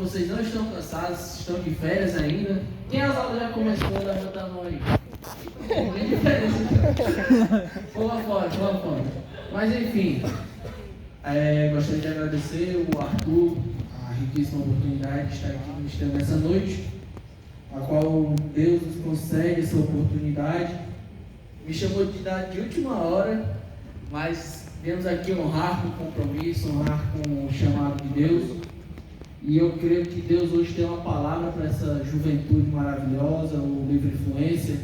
vocês não estão cansados, estão de férias ainda. Quem as aulas já começou, levanta a mão aí. Tem diferença. Pula fora. Mas enfim, gostaria de agradecer o Arthur, a riquíssima oportunidade de estar aqui ministrando nessa noite, a qual Deus nos concede essa oportunidade. Me chamou de última hora, mas viemos aqui honrar com o compromisso, honrar com o chamado de Deus. E eu creio que Deus hoje tem uma palavra para essa juventude maravilhosa, o Livre Influência.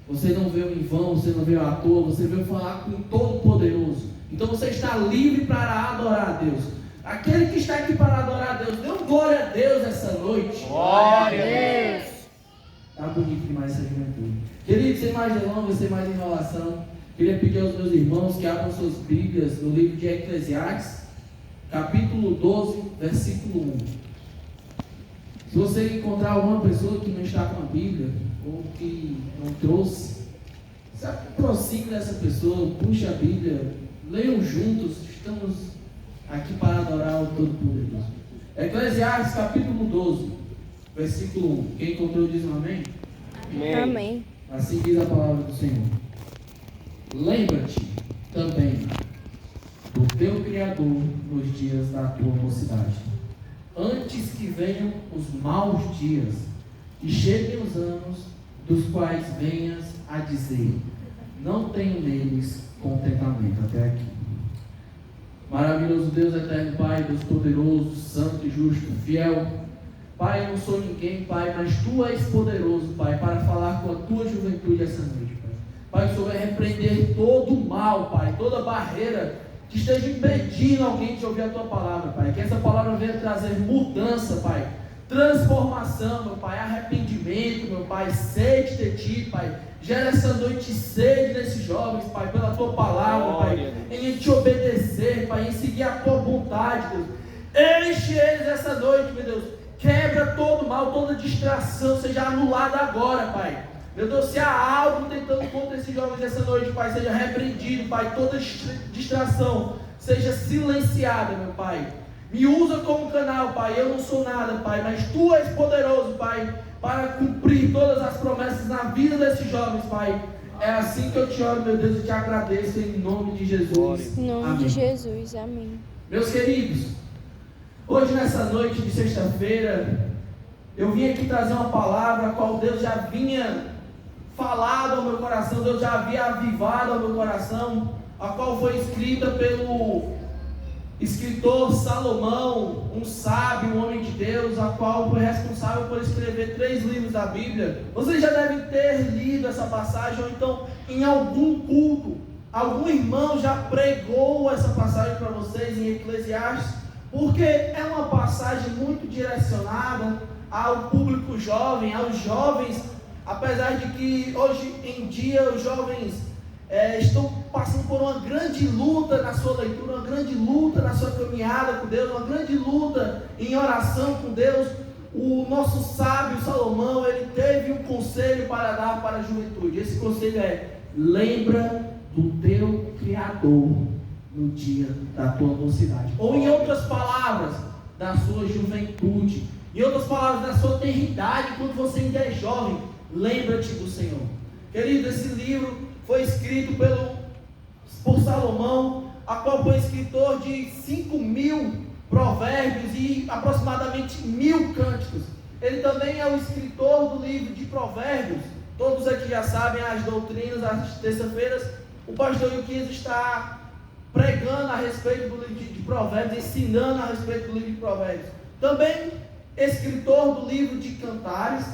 Você não veio em vão, você não veio à toa, você veio falar com o Todo-Poderoso. Então você está livre para adorar a Deus. Aquele que está aqui para adorar a Deus, dê um glória a Deus essa noite. Glória a Deus. Está bonito demais essa juventude. Querido, sem mais delongas, sem mais enrolação, queria pedir aos meus irmãos que abram suas Bíblias no livro de Eclesiastes, capítulo 12, versículo 1. Se você encontrar alguma pessoa que não está com a Bíblia, ou que não trouxe, se aproxime dessa pessoa, puxe a Bíblia, leiam juntos, estamos aqui para adorar o Todo-Poderoso. Eclesiastes, capítulo 12, versículo 1. Quem encontrou diz um amém? Amém. Assim diz a palavra do Senhor. Lembra-te também do teu Criador nos dias da tua mocidade, antes que venham os maus dias e cheguem os anos, dos quais venhas a dizer: não tenho neles contentamento. Até aqui. Maravilhoso Deus eterno, Pai, Deus poderoso, santo e justo, fiel. Pai, eu não sou ninguém, Pai, mas Tu és poderoso, Pai, para falar com a Tua juventude essa noite, Pai. Pai, o Senhor vai repreender todo o mal, Pai, toda barreira que esteja impedindo alguém de ouvir a Tua palavra, Pai. Que essa palavra venha trazer mudança, Pai, transformação, meu Pai, arrependimento, meu Pai, sede de Ti, Pai. Gera essa noite sede nesses jovens, Pai, pela Tua palavra, Pai, em Te obedecer, Pai, em seguir a Tua vontade, Deus. Enche eles essa noite, meu Deus. Quebra todo mal, toda distração, seja anulada agora, Pai. Meu Deus, se há algo tentando contra esses jovens essa noite, Pai, seja repreendido, Pai. Toda distração seja silenciada, meu Pai. Me usa como canal, Pai. Eu não sou nada, Pai, mas Tu és poderoso, Pai, para cumprir todas as promessas na vida desses jovens, Pai. É assim que eu te oro, meu Deus, e te agradeço em nome de Jesus. Em nome amém. de Jesus, amém. Meus queridos, hoje nessa noite de sexta-feira, eu vim aqui trazer uma palavra a qual Deus já vinha falado ao meu coração, Deus já havia avivado ao meu coração, a qual foi escrita pelo escritor Salomão, um sábio, um homem de Deus, a qual foi responsável por escrever 3 livros da Bíblia. Vocês já devem ter lido essa passagem, ou então em algum culto, algum irmão já pregou essa passagem para vocês em Eclesiastes, porque é uma passagem muito direcionada ao público jovem, aos jovens, apesar de que hoje em dia os jovens estão passando por uma grande luta na sua leitura, uma grande luta na sua caminhada com Deus, uma grande luta em oração com Deus. O nosso sábio Salomão, ele teve um conselho para dar para a juventude. Esse conselho é: lembra do teu Criador no dia da tua mocidade, ou em outras palavras, da sua juventude, em outras palavras, da sua tenridade, quando você ainda é jovem. Lembra-te do Senhor. Querido, esse livro foi escrito por Salomão, a qual foi escritor de 5.000 provérbios e aproximadamente 1.000 cânticos. Ele também é o escritor do livro de Provérbios. Todos aqui já sabem as doutrinas, às terças-feiras o pastor Yuquias está pregando a respeito do livro de Provérbios, ensinando a respeito do livro de Provérbios. Também escritor do livro de Cantares,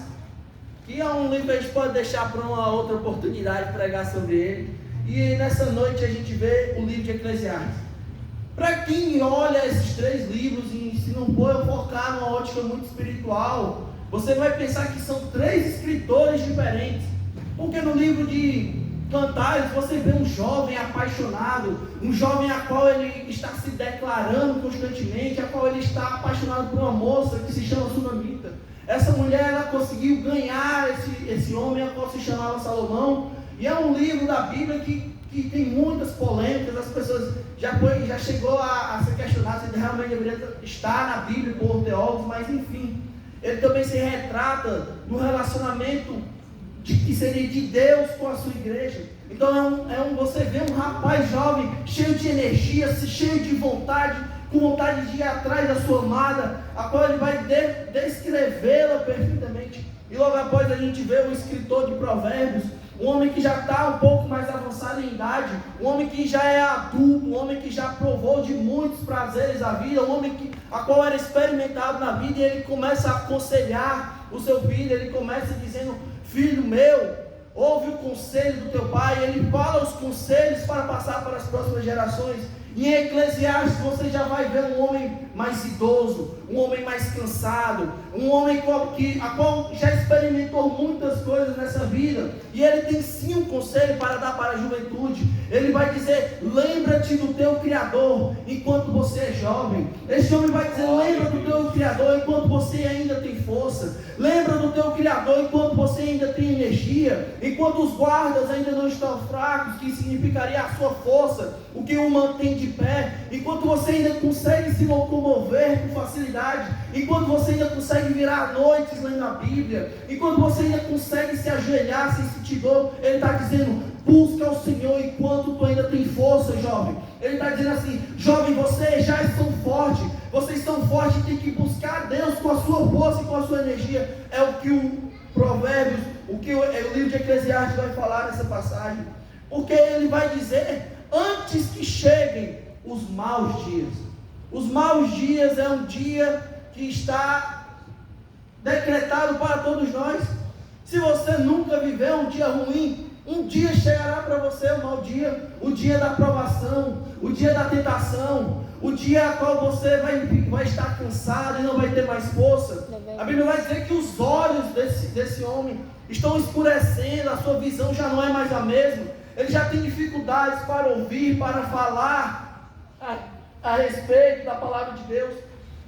que é um livro que a gente pode deixar para uma outra oportunidade de pregar sobre ele. E nessa noite a gente vê o livro de Eclesiastes. Para quem olha esses 3 livros e se não for focar numa ótica muito espiritual, você vai pensar que são 3 escritores diferentes. Porque no livro de Cantares você vê um jovem apaixonado, um jovem a qual ele está se declarando constantemente, a qual ele está apaixonado por uma moça que se chama Sunamita. Essa mulher, ela conseguiu ganhar esse homem, a qual se chamava Salomão, e é um livro da Bíblia que que tem muitas polêmicas, as pessoas já chegou a se questionar se ele realmente deveria estar na Bíblia por teólogos, mas enfim, ele também se retrata do relacionamento que seria de Deus com a sua igreja. Então você vê um rapaz jovem, cheio de energia, cheio de vontade, com vontade de ir atrás da sua amada, a qual ele vai descrevê-la perfeitamente. E logo após a gente vê um escritor de provérbios, um homem que já está um pouco mais avançado em idade, um homem que já é adulto, um homem que já provou de muitos prazeres da vida, um homem a qual era experimentado na vida, e ele começa a aconselhar o seu filho, ele começa dizendo: filho meu, ouve o conselho do teu pai. Ele fala os conselhos para passar para as próximas gerações. E em Eclesiastes você já vai ver um homem mais idoso, um homem mais cansado, um homem a qual já experimentou muitas coisas nessa vida, e ele tem sim um conselho para dar para a juventude. Ele vai dizer: lembra-te do teu Criador enquanto você é jovem. Este homem vai dizer: lembra do teu Criador enquanto você ainda tem força. Lembra do teu Criador enquanto você ainda tem energia, enquanto os guardas ainda não estão fracos, que significaria a sua força, o que o mantém de pé, enquanto você ainda consegue se locomover com facilidade, enquanto você ainda consegue virar noites lendo a Bíblia, enquanto você ainda consegue se ajoelhar sem sentir dor. Ele está dizendo: busca o Senhor enquanto tu ainda tem força, jovem. Ele está dizendo assim: jovem, vocês já são fortes, vocês são fortes e tem que buscar a Deus com a sua força e com a sua energia. É o que o Provérbios, o que o livro de Eclesiastes vai falar nessa passagem, porque ele vai dizer: antes que cheguem os maus dias. Os maus dias é um dia que está decretado para todos nós. Se você nunca viveu um dia ruim, um dia chegará para você um mau dia, o dia da provação, o dia da tentação, o dia a qual você vai estar cansado e não vai ter mais força. A Bíblia vai dizer que os olhos desse homem estão escurecendo, a sua visão já não é mais a mesma. Ele já tem dificuldades para ouvir, para falar a respeito da palavra de Deus.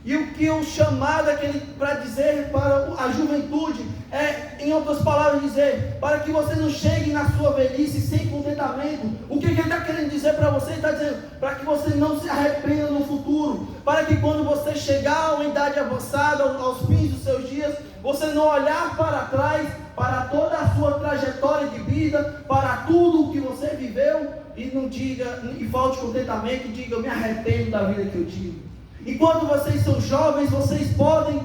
E o que o chamado para dizer para a juventude é, em outras palavras, dizer: para que você não chegue na sua velhice sem contentamento. O que ele está querendo dizer para você? Ele está dizendo para que você não se arrependa no futuro, para que quando você chegar a uma idade avançada, aos fins dos seus dias, você não olhar para trás, para toda a sua trajetória de vida, para tudo o que você viveu, e não diga, e falte contentamento, e diga: eu me arrependo da vida que eu tive. Enquanto vocês são jovens, vocês podem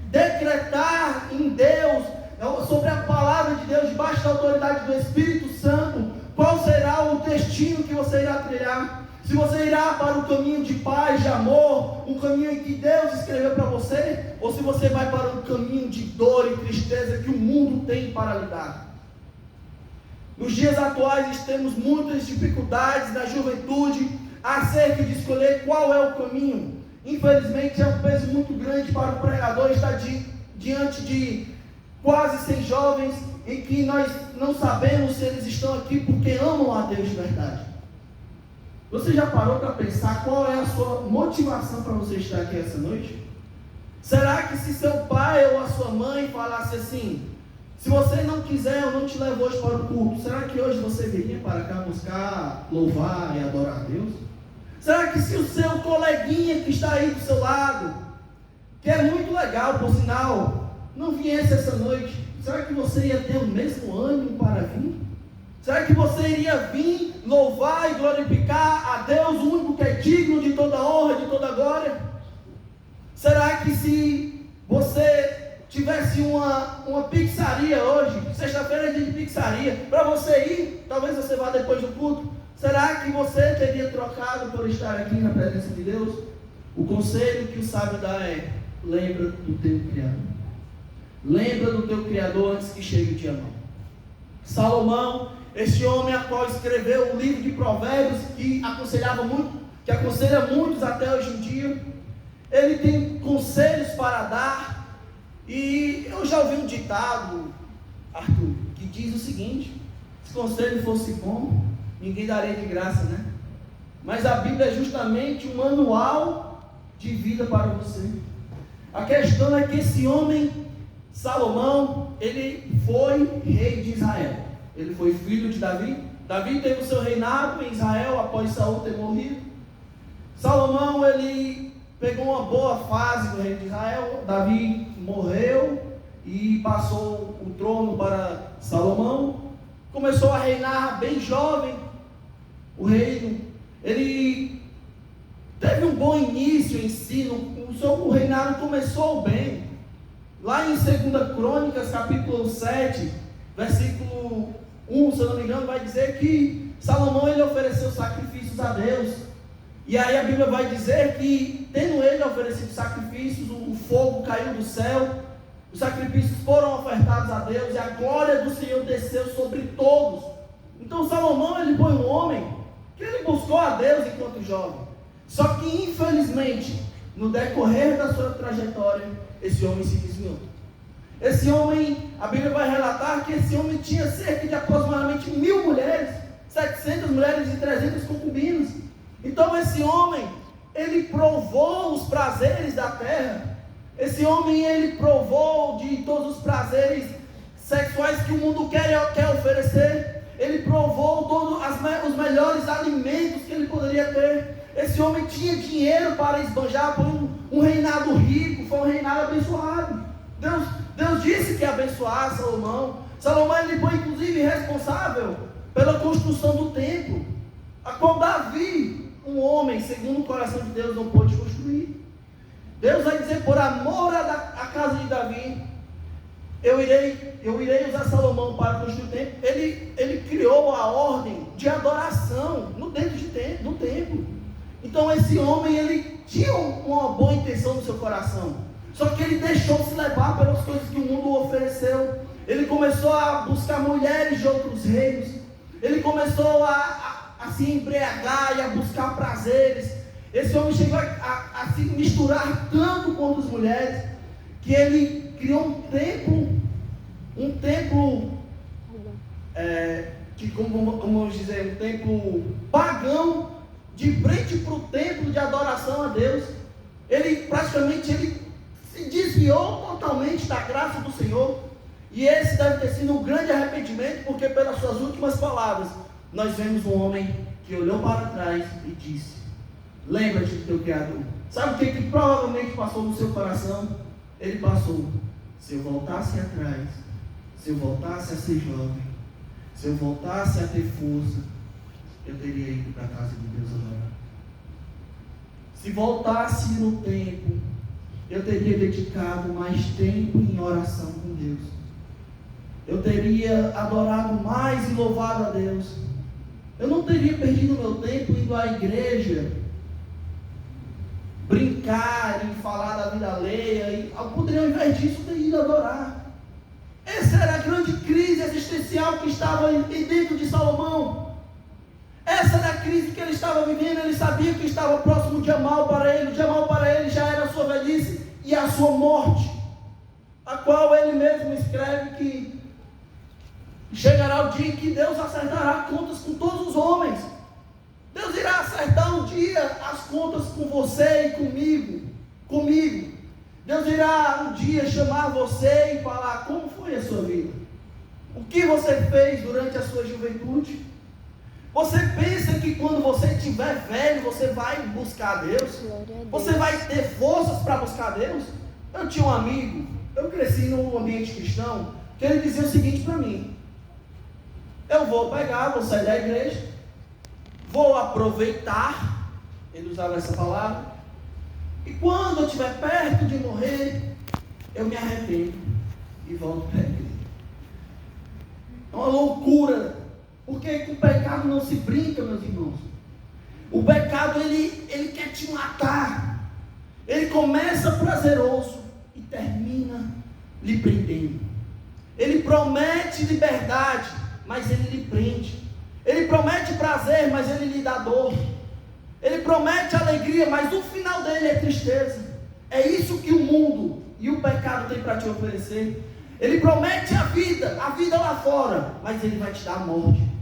decretar em Deus, sobre a palavra de Deus, debaixo da autoridade do Espírito Santo, qual será o destino que você irá trilhar. Se você irá para o caminho de paz, de amor, um caminho em que Deus escreveu para você, ou se você vai para um caminho de dor e tristeza que o mundo tem para lidar. Nos dias atuais temos muitas dificuldades na juventude acerca de escolher qual é o caminho. Infelizmente é um peso muito grande para o pregador estar diante de quase 100 jovens em que nós não sabemos se eles estão aqui porque amam a Deus de verdade. Você já parou para pensar qual é a sua motivação para você estar aqui essa noite? Será que se seu pai ou a sua mãe falasse assim: se você não quiser, eu não te levo hoje para o culto, será que hoje você viria para cá buscar, louvar e adorar a Deus? Será que se o seu coleguinha que está aí do seu lado, que é muito legal por sinal, não viesse essa noite, será que você ia ter o mesmo ânimo para vir? Será que você iria vir louvar e glorificar a Deus, o único que é digno de toda honra, de toda glória? Será que se você tivesse uma pizzaria hoje, sexta-feira é dia de pizzaria, para você ir, talvez você vá depois do culto, será que você teria trocado por estar aqui na presença de Deus? O conselho que o sábio dá é: lembra do teu Criador. Lembra do teu Criador antes que chegue o dia mau. Salomão, este homem a qual escreveu o livro de Provérbios, que aconselha muitos até hoje em dia, ele tem conselhos para dar. E eu já ouvi um ditado, Arthur, que diz o seguinte: se conselho fosse bom, ninguém daria de graça, né? Mas a Bíblia é justamente um manual de vida para você. A questão é que esse homem, Salomão, ele foi rei de Israel. Ele foi filho de Davi, Davi teve o seu reinado em Israel após Saul ter morrido. Salomão, ele pegou uma boa fase do reino de Israel. Davi morreu e passou o trono para Salomão. Começou a reinar bem jovem o reino. Ele teve um bom início em si, o reinado começou bem. Lá em 2 Crônicas, capítulo 7, versículo 1, se eu não me engano, vai dizer que Salomão ele ofereceu sacrifícios a Deus. E aí a Bíblia vai dizer que, tendo ele oferecido sacrifícios, o fogo caiu do céu, os sacrifícios foram ofertados a Deus e a glória do Senhor desceu sobre todos. Então Salomão ele foi um homem que ele buscou a Deus enquanto jovem. Só que infelizmente, no decorrer da sua trajetória, esse homem se desviou. Esse homem, a Bíblia vai relatar que esse homem tinha cerca de aproximadamente 1000 mulheres, 700 mulheres e 300 concubinas. Então esse homem, ele provou os prazeres da terra. Esse homem, ele provou de todos os prazeres sexuais que o mundo quer oferecer. Ele provou todos os melhores alimentos que ele poderia ter. Esse homem tinha dinheiro para esbanjar, foi um reinado rico, foi um reinado abençoado. Deus disse que ia abençoar Salomão. Salomão ele foi inclusive responsável pela construção do templo, a qual Davi, um homem segundo o coração de Deus, não pôde construir. Deus vai dizer, por amor à casa de Davi, eu irei usar Salomão para construir o templo. Ele criou a ordem de adoração no templo. Então esse homem, ele tinha uma boa intenção no seu coração, só que ele deixou-se levar pelas coisas que o mundo ofereceu. Ele começou a buscar mulheres de outros reinos, ele começou a se embriagar e a buscar prazeres. Esse homem chegou a se misturar tanto com as mulheres, que ele criou um templo que, como vamos dizer, um templo pagão, de frente para o templo de adoração a Deus. Ele se desviou totalmente da graça do Senhor. E esse deve ter sido um grande arrependimento, porque pelas suas últimas palavras, nós vemos um homem que olhou para trás e disse: lembra-te do teu Criador. Sabe o que provavelmente passou no seu coração? Ele passou: se eu voltasse atrás, se eu voltasse a ser jovem, se eu voltasse a ter força, eu teria ido para a casa de Deus adorar. Se voltasse no tempo, eu teria dedicado mais tempo em oração com Deus. Eu teria adorado mais e louvado a Deus. Eu não teria perdido meu tempo indo à igreja, brincar e falar da vida alheia. Eu poderia, ao invés disso, ter ido adorar. Essa era a grande crise existencial que estava dentro de Salomão. Essa era a crise que ele estava vivendo. Ele sabia que estava próximo de Jamal para ele. Jamal para ele já era a sua velhice e a sua morte, a qual ele mesmo escreve que chegará o dia em que Deus acertará contas com todos os homens. Deus irá acertar um dia as contas com você e comigo. Deus irá um dia chamar você e falar: como foi a sua vida? O que você fez durante a sua juventude? Você pensa que quando você estiver velho, você vai buscar Deus? Você vai ter forças para buscar Deus? Eu tinha um amigo, eu cresci num ambiente cristão, que ele dizia o seguinte para mim: eu vou sair da igreja, vou aproveitar, ele usava essa palavra, e quando eu estiver perto de morrer, eu me arrependo e volto para a igreja. É uma loucura. Porque com o pecado não se brinca, meus irmãos. O pecado, ele quer te matar. Ele começa prazeroso e termina lhe prendendo. Ele promete liberdade, mas ele lhe prende. Ele promete prazer, mas ele lhe dá dor. Ele promete alegria, mas o final dele é tristeza. É isso que o mundo e o pecado têm para te oferecer. Ele promete a vida lá fora, mas ele vai te dar a morte.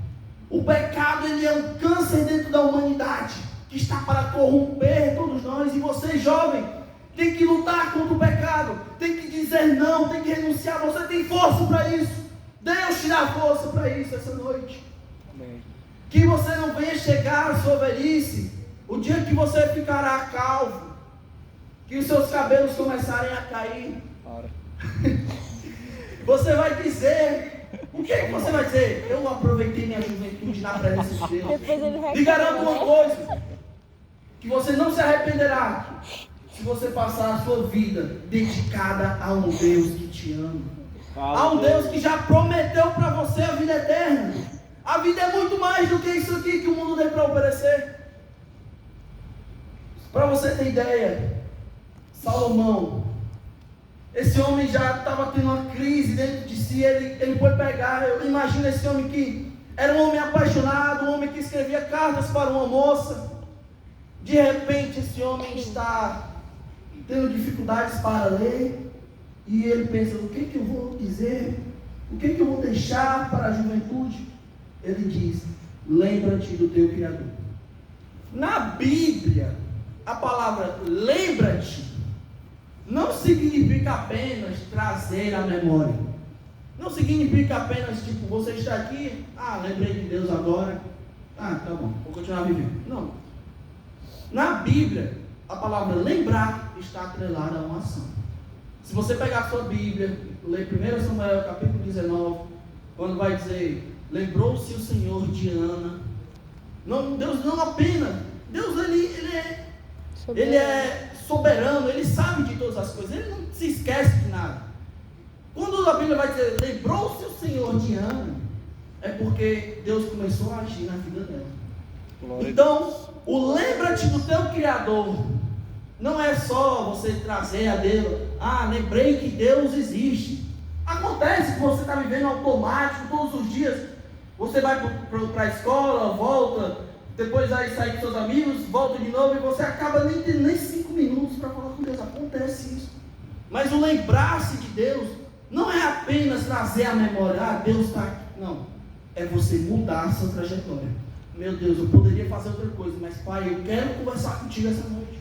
O pecado, ele é um câncer dentro da humanidade, que está para corromper todos nós. E você, jovem, tem que lutar contra o pecado, tem que dizer não, tem que renunciar. Você tem força para isso. Deus te dá força para isso essa noite. Amém. Que você não venha chegar à sua velhice, o dia que você ficará calvo, que os seus cabelos começarem a cair. Você vai dizer, o que é que você vai dizer? Eu aproveitei minha juventude na presença de Deus. E garanto uma coisa, que você não se arrependerá se você passar a sua vida dedicada a um Deus que te ama. A um Deus que já prometeu para você a vida eterna. A vida é muito mais do que isso aqui que o mundo tem para oferecer. Para você ter ideia, Salomão, esse homem já estava tendo uma crise dentro de si. Ele foi pegar, eu imagino esse homem que era um homem apaixonado, um homem que escrevia cartas para uma moça. De repente esse homem está tendo dificuldades para ler, e ele pensa, o que eu vou dizer? O que eu vou deixar para a juventude? Ele diz, lembra-te do teu Criador. Na Bíblia, a palavra lembra-te não significa apenas trazer a memória. Não significa apenas, tipo, você está aqui, lembrei de Deus agora, tá bom, vou continuar vivendo. Não. Na Bíblia, a palavra lembrar está atrelada a uma ação. Se você pegar a sua Bíblia, ler 1 Samuel capítulo 19, quando vai dizer, lembrou-se o Senhor de Ana. Não, Deus não apenas, Deus ele é soberano, ele sabe de todas as coisas, ele não se esquece de nada. Quando a Bíblia vai dizer, lembrou-se o Senhor de Ana, é porque Deus começou a agir na vida dela. Então, o lembra-te do teu Criador não é só você trazer a Deus, lembrei que Deus existe. Acontece que você está vivendo automático todos os dias. Você vai para a escola, volta, depois vai sair com seus amigos, volta de novo, e você acaba nem tendo nem 5 minutos para falar com Deus. Acontece isso. Mas o lembrar-se de Deus não é apenas trazer a memória, Deus está aqui. Não, é você mudar a sua trajetória. Meu Deus, eu poderia fazer outra coisa, mas Pai, eu quero conversar contigo essa noite.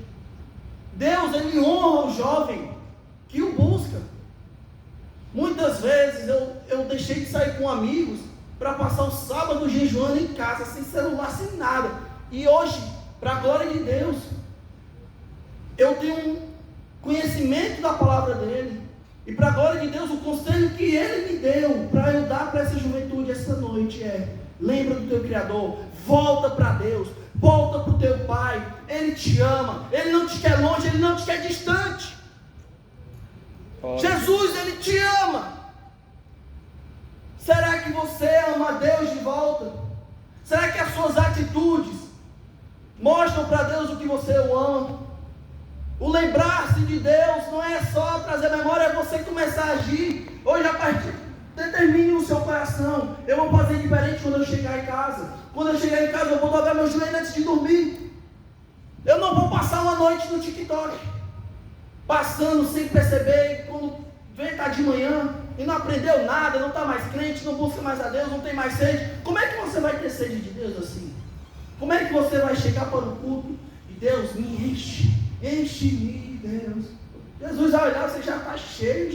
Deus, Ele honra o jovem que o busca. Muitas vezes eu deixei de sair com amigos para passar o sábado jejuando em casa, sem celular, sem nada. E hoje, para a glória de Deus, eu tenho um conhecimento da palavra dEle. E para a glória de Deus, o conselho que Ele me deu para eu dar para essa juventude essa noite é: lembra do teu Criador, volta para Deus, volta para o teu Pai. Ele te ama, Ele não te quer longe, Ele não te quer distante. Jesus, Ele te ama. Será que você ama a Deus de volta? Será que as suas atitudes mostram para Deus o que você o ama? O lembrar-se de Deus não é só trazer memória, é você começar a agir. Hoje, a partir, determine no seu coração: eu vou fazer diferente quando eu chegar em casa. Quando eu chegar em casa, eu vou dobrar meu joelho antes de dormir. Eu não vou passar uma noite no TikTok, passando sem perceber, quando vem estar de manhã e não aprendeu nada, não está mais crente, não busca mais a Deus, não tem mais sede. Como é que você vai ter sede de Deus assim? Como é que você vai chegar para o culto e Deus me enche-me, Deus? Jesus vai olhar, você já está cheio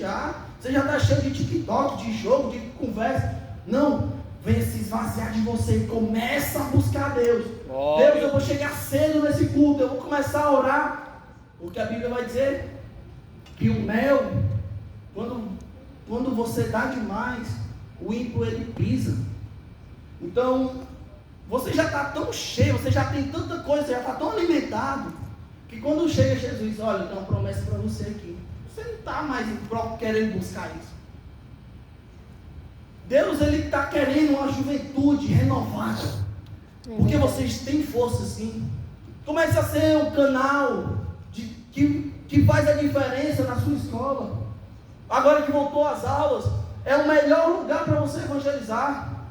você já está cheio de TikTok, de jogo, de conversa. Não, venha se esvaziar de você e começa a buscar Deus. Deus, eu vou chegar cedo nesse culto, eu vou começar a orar, porque a Bíblia vai dizer que o mel, quando você dá demais, o ímpio ele pisa. Então, você já está tão cheio, você já tem tanta coisa, você já está tão alimentado, que quando chega Jesus, olha, tem uma promessa para você aqui. Você não está mais querendo buscar isso. Deus, Ele está querendo uma juventude renovada, porque vocês têm força sim. Comece a ser um canal que faz a diferença na sua escola. Agora que voltou às aulas, é o melhor lugar para você evangelizar.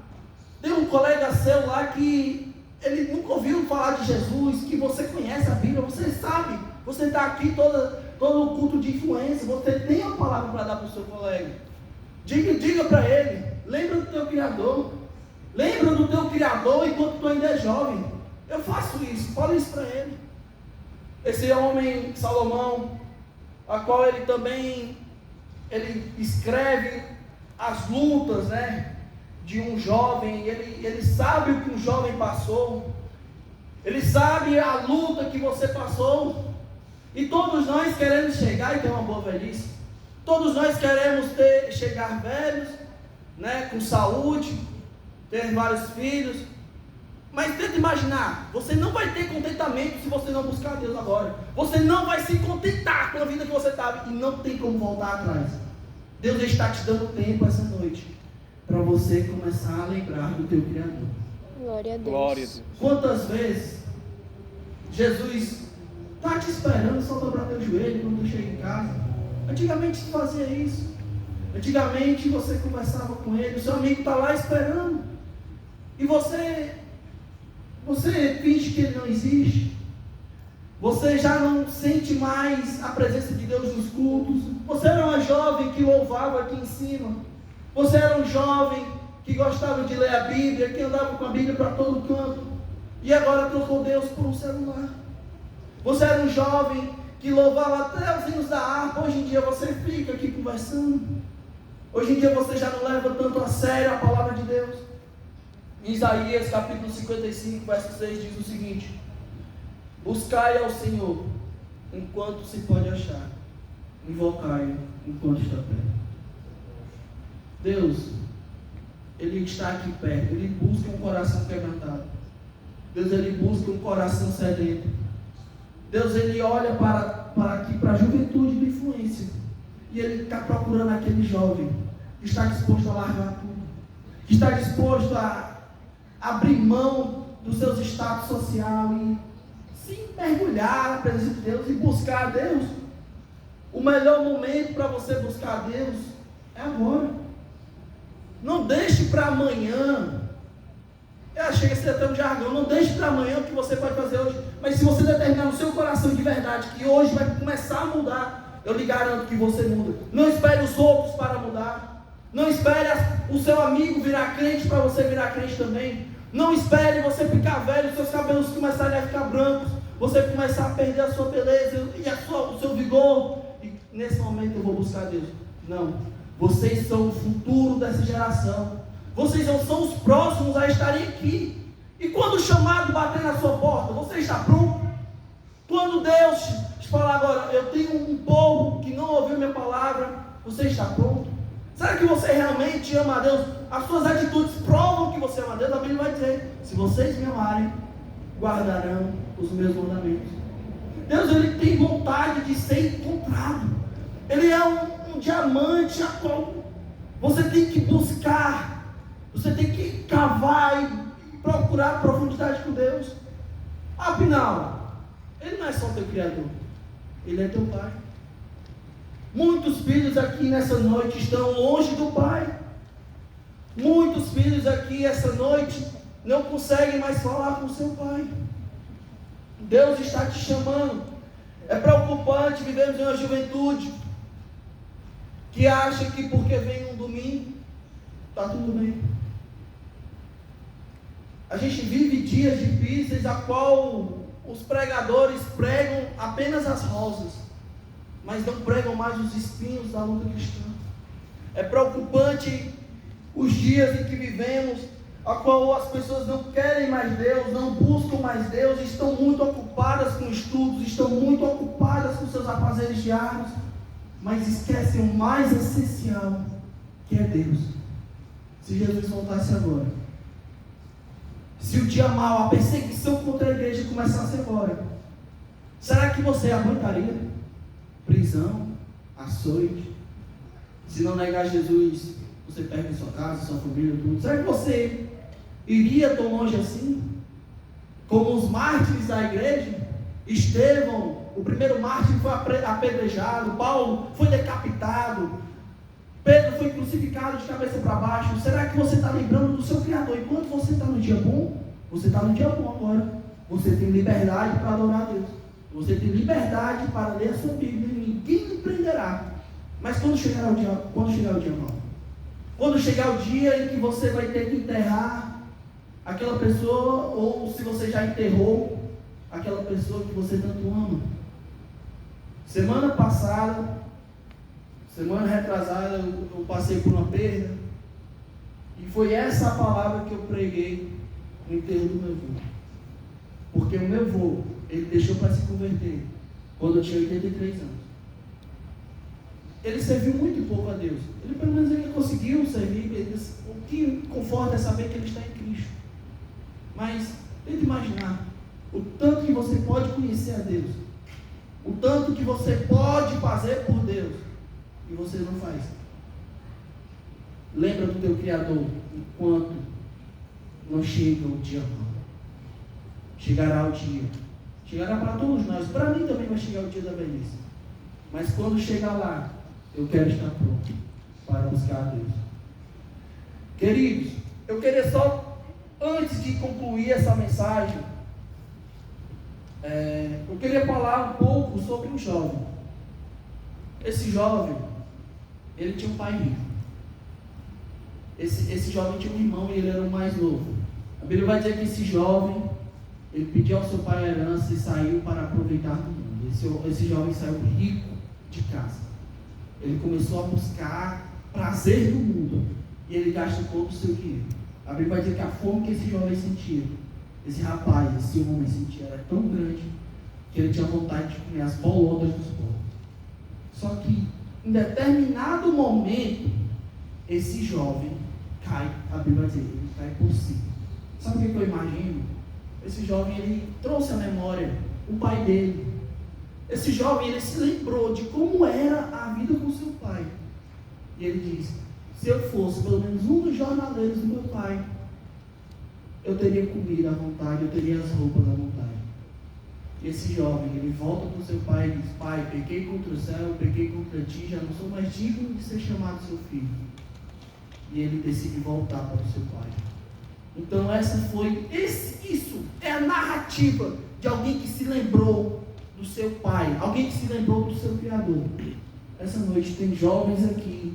Tem um colega seu lá que ele nunca ouviu falar de Jesus, que você conhece a Bíblia, você sabe, você está aqui todo o culto de influência, você tem uma palavra para dar para o seu colega. Diga para ele, lembra do teu Criador. Lembra do teu Criador enquanto tu ainda é jovem. Eu faço isso, falo isso para ele. Esse homem, Salomão, a qual ele escreve as lutas, de um jovem, ele sabe o que um jovem passou, ele sabe a luta que você passou, e todos nós queremos chegar e ter uma boa velhice, todos nós queremos chegar velhos, né, com saúde, ter vários filhos, mas tenta imaginar, você não vai ter contentamento se você não buscar Deus agora, você não vai se contentar com a vida que você estava, e não tem como voltar atrás. Deus está te dando tempo essa noite, para você começar a lembrar do teu Criador. Glória a Deus. Glória a Deus. Quantas vezes Jesus está te esperando só dobrar teu joelho quando tu chega em casa? Antigamente se fazia isso. Antigamente você conversava com ele, o seu amigo está lá esperando, e você finge que ele não existe. Você já não sente mais a presença de Deus nos cultos. Você era uma jovem que louvava aqui em cima. Você era um jovem que gostava de ler a Bíblia, que andava com a Bíblia para todo canto, e agora trocou Deus por um celular. Você era um jovem que louvava até os hinos da harpa. Hoje em dia você fica aqui conversando. Hoje em dia você já não leva tanto a sério a palavra de Deus. Em Isaías capítulo 55, verso 6 diz o seguinte: buscai ao Senhor enquanto se pode achar, invocai-o enquanto está perto. Deus, Ele está aqui perto. Ele busca um coração quebrantado. Deus, Ele busca um coração sedento. Deus, Ele olha para aqui, para a juventude de influência, e Ele está procurando aquele jovem que está disposto a largar tudo, que está disposto a abrir mão dos seus status social e se mergulhar na presença de Deus e buscar a Deus. O melhor momento para você buscar a Deus é agora. Não deixe para amanhã. Chega a ser até um jargão. Não deixe para amanhã o que você pode fazer hoje. Mas se você determinar no seu coração de verdade que hoje vai começar a mudar, eu lhe garanto que você muda. Não espere os outros para mudar. Não espere o seu amigo virar crente para você virar crente também. Não espere você ficar velho, seus cabelos começarem a ficar brancos, você começar a perder a sua beleza e o seu vigor. E nesse momento eu vou buscar Deus. Não. Vocês são o futuro dessa geração. Vocês não são os próximos a estarem aqui. E quando o chamado bater na sua porta, você está pronto? Quando Deus te falar agora, eu tenho um povo que não ouviu minha palavra, você está pronto? Será que você realmente ama a Deus? As suas atitudes provam que você ama a Deus. A Bíblia vai dizer: se vocês me amarem, guardarão os meus mandamentos. Deus, Ele tem vontade de ser encontrado. Ele é um diamante a qual você tem que buscar. Você tem que cavar e procurar a profundidade com Deus. Afinal, Ele não é só teu Criador, Ele é teu Pai. Muitos filhos aqui nessa noite estão longe do Pai. Muitos filhos aqui essa noite não conseguem mais falar com seu Pai. Deus está te chamando. É preocupante vivermos em uma juventude que acha que porque vem um domingo está tudo bem. A gente vive dias difíceis a qual os pregadores pregam apenas as rosas, mas não pregam mais os espinhos da luta cristã. É preocupante os dias em que vivemos, a qual as pessoas não querem mais Deus, não buscam mais Deus, estão muito ocupadas com estudos, estão muito ocupadas com seus afazeres diários, mas esquecem o mais essencial, que é Deus. Se Jesus voltasse agora, se o dia mau, a perseguição contra a igreja começasse agora, será que você aguentaria? Prisão, açoite. Se não negar Jesus, você perde sua casa, sua família, tudo. Será que você iria tão longe assim? Como os mártires da igreja? Estevão, o primeiro mártir, foi apedrejado. Paulo foi decapitado. Pedro foi crucificado de cabeça para baixo. Será que você está lembrando do seu Criador? Enquanto você está no dia bom, você está no dia bom agora. Você tem liberdade para adorar a Deus. Você tem liberdade para ler a sua Bíblia. Ninguém lhe prenderá. Mas quando chegar o dia mau, quando chegar o dia em que você vai ter que enterrar aquela pessoa, ou se você já enterrou aquela pessoa que você tanto ama. Semana passada, semana retrasada, eu passei por uma perda. E foi essa a palavra que eu preguei no enterro do meu avô. Porque o meu avô, ele deixou para se converter quando eu tinha 83 anos. Ele serviu muito pouco a Deus. Ele, pelo menos, ele conseguiu servir. O que conforta é saber que ele está em Cristo. Mas, tente imaginar o tanto que você pode conhecer a Deus, o tanto que você pode fazer por Deus, e você não faz. Lembra do teu Criador, enquanto não chega o dia mau. Chegará o dia. Chegará para todos nós. Para mim também vai chegar o dia da velhice. Mas quando chegar lá, eu quero estar pronto para buscar a Deus. Queridos, eu queria só, antes de concluir essa mensagem, eu queria falar um pouco sobre um jovem. Esse jovem, ele tinha um pai rico. Esse jovem tinha um irmão e ele era o mais novo. A Bíblia vai dizer que esse jovem, ele pediu ao seu pai a herança e saiu para aproveitar do mundo. Esse jovem saiu rico de casa. Ele começou a buscar prazer no mundo. E ele gasta todo o seu dinheiro. A Bíblia vai dizer que a fome que esse jovem sentia, esse rapaz, esse homem sentia, era tão grande que ele tinha vontade de comer as bolotas dos povos. Só que, em determinado momento, esse jovem cai. A Bíblia vai dizer, ele cai por si. Sabe o que eu imagino? Esse jovem, ele trouxe à memória o pai dele. Esse jovem, ele se lembrou de como era a vida com seu pai. E ele disse, se eu fosse pelo menos um dos jornaleiros do meu pai, eu teria comida à vontade, eu teria as roupas à vontade. E esse jovem, ele volta para o seu pai e diz, pai, pequei contra o céu, pequei contra ti, já não sou mais digno de ser chamado seu filho. E ele decide voltar para o seu pai. Então isso é a narrativa de alguém que se lembrou do seu pai, alguém que se lembrou do seu Criador. Essa noite tem jovens aqui,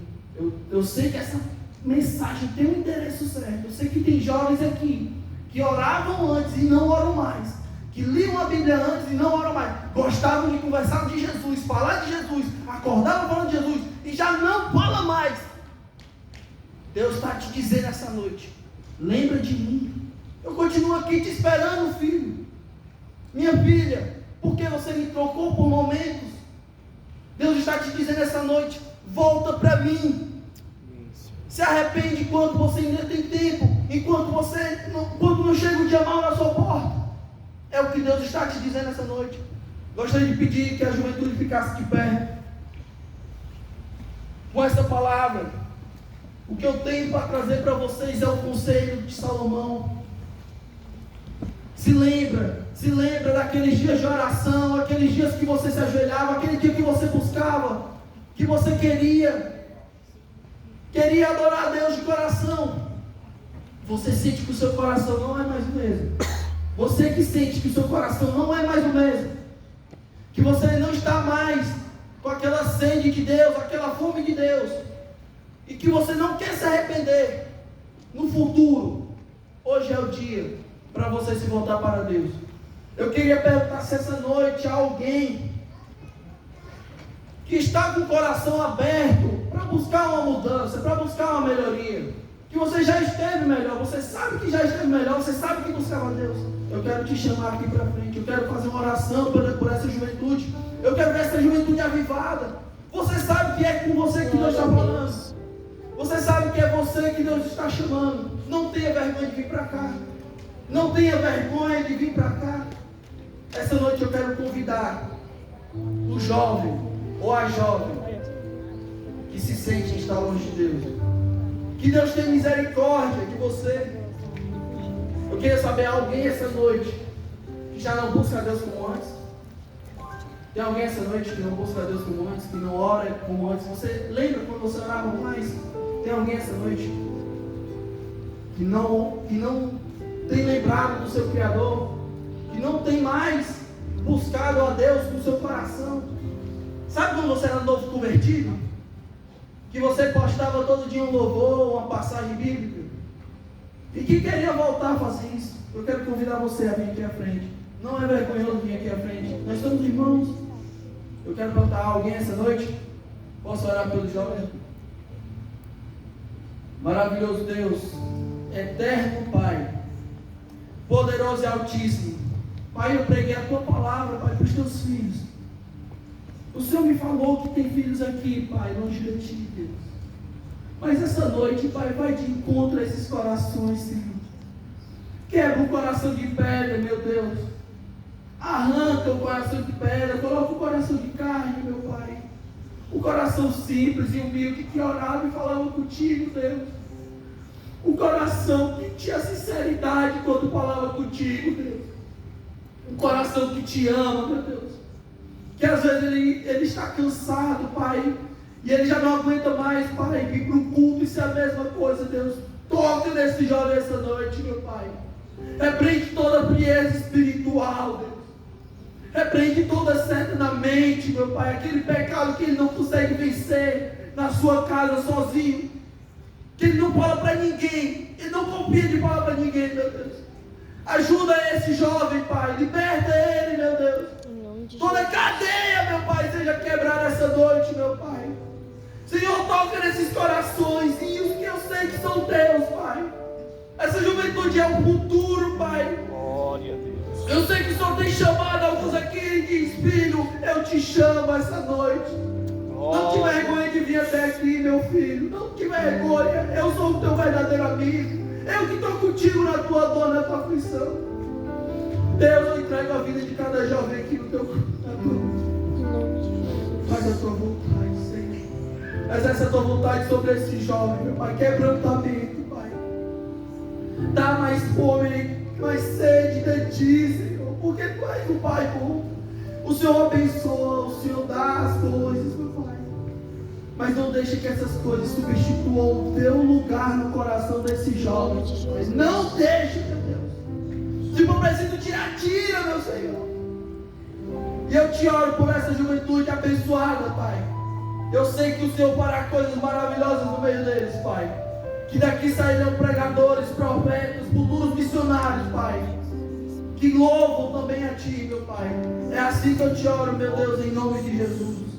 eu sei que essa mensagem tem um endereço certo, eu sei que tem jovens aqui, que oravam antes e não oram mais, que liam a Bíblia antes e não oram mais, gostavam de conversar de Jesus, falar de Jesus, acordavam falando de Jesus, e já não fala mais. Deus está te dizendo essa noite, lembra de mim, eu continuo aqui te esperando, filho, minha filha, porque você me trocou por momentos. Deus está te dizendo essa noite, volta para mim, se arrepende enquanto você ainda tem tempo, enquanto não chega o dia mau na sua porta. É o que Deus está te dizendo essa noite. Gostaria de pedir que a juventude ficasse de pé com essa palavra. O que eu tenho para trazer para vocês é o conselho de Salomão. Se lembra daqueles dias de oração, aqueles dias que você se ajoelhava, aquele dia que você buscava, que você queria adorar a Deus de coração. Você sente que o seu coração não é mais o mesmo. Você que sente que o seu coração não é mais o mesmo, que você não está mais com aquela sede de Deus, aquela fome de Deus, e que você não quer se arrepender no futuro, hoje é o dia para você se voltar para Deus. Eu queria perguntar se essa noite há alguém que está com o coração aberto para buscar uma mudança, para buscar uma melhoria, que você já esteve melhor, você sabe que já esteve melhor, você sabe que buscava Deus. Eu quero te chamar aqui para frente, eu quero fazer uma oração por essa juventude, eu quero ver essa juventude avivada. Você sabe que é com você que Deus está falando, você sabe que é você que Deus está chamando. Não tenha vergonha de vir para cá, não tenha vergonha de vir para cá. Essa noite eu quero convidar o jovem ou a jovem que se sente estar longe de Deus, que Deus tenha misericórdia de você. Eu queria saber, alguém essa noite que já não busca a Deus como antes? Tem alguém essa noite que não busca a Deus como antes, que não ora como antes? Você lembra quando você orava mais? Tem alguém essa noite que não tem lembrado do seu Criador, que não tem mais buscado a Deus com o seu coração? Sabe quando você era novo convertido? Que você postava todo dia um louvor, uma passagem bíblica, e que queria voltar a fazer isso? Eu quero convidar você a vir aqui à frente. Não é vergonhoso vir aqui à frente, nós somos irmãos. Eu quero perguntar a alguém essa noite. Posso orar pelos jovens? Maravilhoso Deus, eterno Pai, poderoso e altíssimo. Pai, eu preguei a tua palavra, Pai, para os teus filhos. O Senhor me falou que tem filhos aqui, Pai, longe de ti, Deus. Mas essa noite, Pai, vai de encontro a esses corações, Senhor. Quebra o coração de pedra, meu Deus. Arranca o coração de pedra, coloca o coração de carne, meu Pai. O coração simples e humilde que orava e falava contigo, Deus. O coração que tinha sinceridade quando falava contigo, Deus. Um coração que te ama, meu Deus. Que às vezes ele está cansado, Pai. E ele já não aguenta mais, Pai, vir para o culto e ser a mesma coisa, Deus. Toca nesse jovem essa noite, meu Pai. Repreende toda frieza espiritual, Deus. Repreende toda seta na mente, meu Pai. Aquele pecado que ele não consegue vencer na sua casa sozinho. Que ele não fala para ninguém. Ele não confia de falar para ninguém, meu Deus. Ajuda esse jovem, Pai. Liberta ele, meu Deus. Toda cadeia, meu Pai, seja quebrada essa noite, meu Pai. Senhor, toca nesses corações, e os que eu sei que são teus, Pai. Essa juventude é o futuro, Pai. Glória a Deus. Eu sei que o Senhor tem chamado alguns aqui e diz: filho, eu te chamo essa noite. Não te vergonhe de vir até aqui, meu filho. Não te vergonhe. Eu sou o teu verdadeiro amigo. Eu que estou contigo na tua dor, na tua aflição. Deus, eu entrego a vida de cada jovem aqui no teu mão. Faz a tua vontade, Senhor. Exerce a tua vontade sobre esse jovem, meu Pai. Quebrantamento, Pai. Dá mais fome, mais sede de ti, Senhor. Porque tu és um Pai bom. O Senhor abençoa, o Senhor dá as coisas, meu Pai. Mas não deixe que essas coisas substituam o teu lugar no coração desse jovem. Não deixe, meu Deus. Se for preciso tirar, tira, meu Senhor. E eu te oro por essa juventude abençoada, Pai. Eu sei que o Senhor fará coisas maravilhosas no meio deles, Pai. Que daqui sairão pregadores, profetas, futuros missionários, Pai. Que louvam também a Ti, meu Pai. É assim que eu te oro, meu Deus, em nome de Jesus.